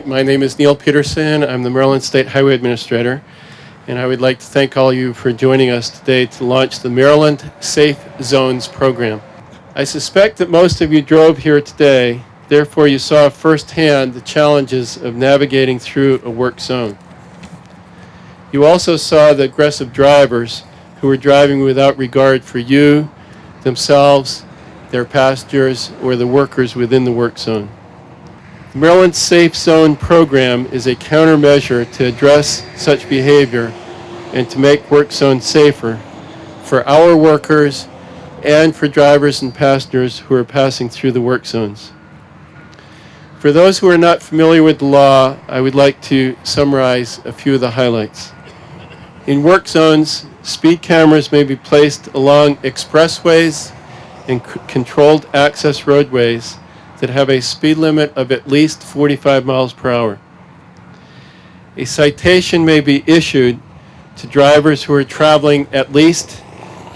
My name is Neil Pedersen. I'm the Maryland State Highway Administrator, and I would like to thank all of you for joining us today to launch the Maryland Safe Zones program. I suspect that most of you drove here today, therefore you saw firsthand the challenges of navigating through a work zone. You also saw the aggressive drivers who were driving without regard for you, themselves, their passengers, or the workers within the work zone. The Maryland Safe Zone program is a countermeasure to address such behavior and to make work zones safer for our workers and for drivers and passengers who are passing through the work zones. For those who are not familiar with the law, I would like to summarize a few of the highlights. In work zones, speed cameras may be placed along expressways and controlled access roadways that have a speed limit of at least 45 miles per hour. A citation may be issued to drivers who are traveling at least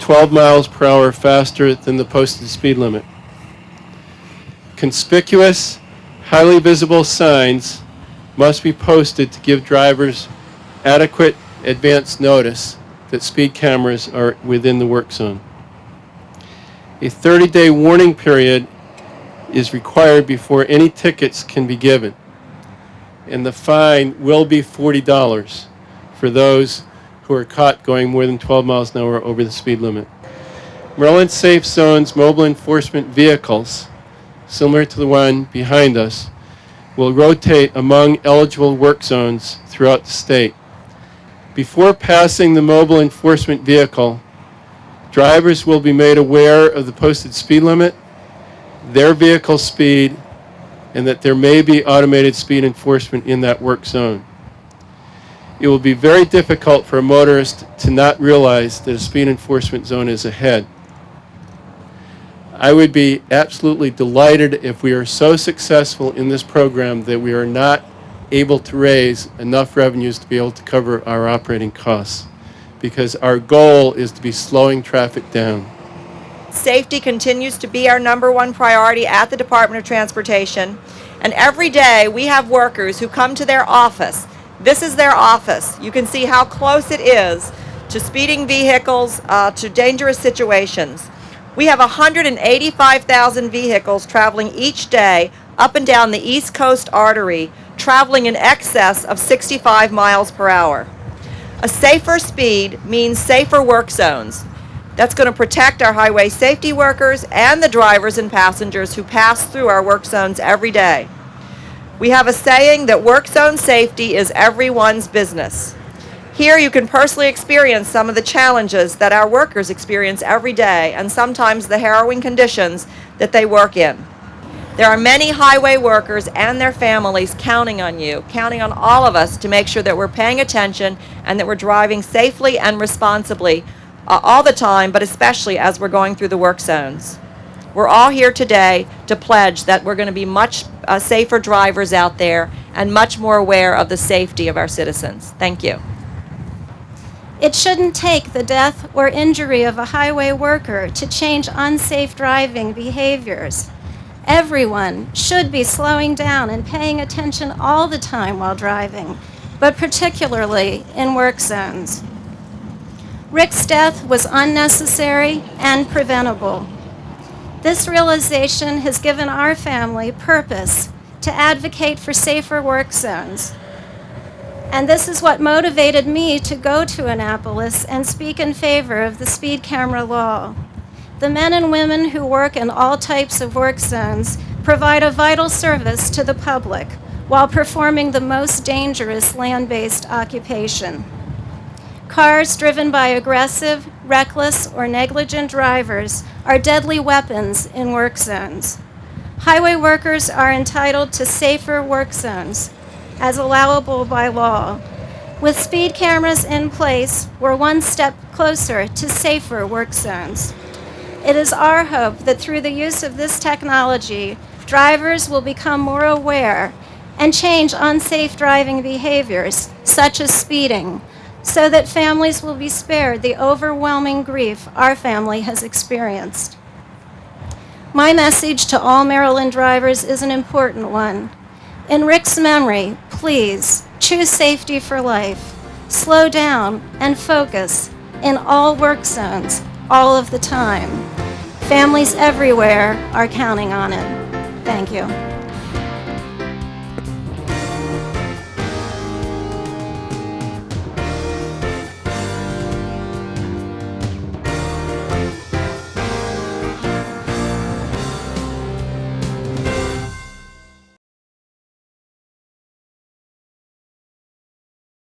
12 miles per hour faster than the posted speed limit. Conspicuous, highly visible signs must be posted to give drivers adequate advance notice that speed cameras are within the work zone. A 30-day warning period is required before any tickets can be given, and the fine will be $40 for those who are caught going more than 12 miles an hour over the speed limit. Maryland Safe Zones mobile enforcement vehicles, similar to the one behind us, will rotate among eligible work zones throughout the state. Before passing the mobile enforcement vehicle, drivers will be made aware of the posted speed limit, their vehicle speed, and that there may be automated speed enforcement in that work zone. It will be very difficult for a motorist to not realize that a speed enforcement zone is ahead. I would be absolutely delighted if we are so successful in this program that we are not able to raise enough revenues to be able to cover our operating costs, because our goal is to be slowing traffic down. Safety continues to be our #1 priority at the Department of Transportation, and every day we have workers who come to their office. This is their office. You can see how close it is to speeding vehicles, to dangerous situations. We have 185,000 vehicles traveling each day up and down the East Coast artery, traveling in excess of 65 miles per hour. A safer speed means safer work zones. That's going to protect our highway safety workers and the drivers and passengers who pass through our work zones every day. We have a saying that work zone safety is everyone's business. Here you can personally experience some of the challenges that our workers experience every day, and sometimes the harrowing conditions that they work in. There are many highway workers and their families counting on you, counting on all of us to make sure that we're paying attention and that we're driving safely and responsibly all the time, but especially as we're going through the work zones. We're all here today to pledge that we're going to be much safer drivers out there and much more aware of the safety of our citizens. Thank you. It shouldn't take the death or injury of a highway worker to change unsafe driving behaviors. Everyone should be slowing down and paying attention all the time while driving, but particularly in work zones. Rick's death was unnecessary and preventable. This realization has given our family purpose to advocate for safer work zones. And this is what motivated me to go to Annapolis and speak in favor of the speed camera law. The men and women who work in all types of work zones provide a vital service to the public while performing the most dangerous land-based occupation. Cars driven by aggressive, reckless, or negligent drivers are deadly weapons in work zones. Highway workers are entitled to safer work zones, as allowable by law. With speed cameras in place, we're one step closer to safer work zones. It is our hope that through the use of this technology, drivers will become more aware and change unsafe driving behaviors, such as speeding, so that families will be spared the overwhelming grief our family has experienced. My message to all Maryland drivers is an important one. In Rick's memory, please choose safety for life. Slow down and focus in all work zones, all of the time. Families everywhere are counting on it. Thank you.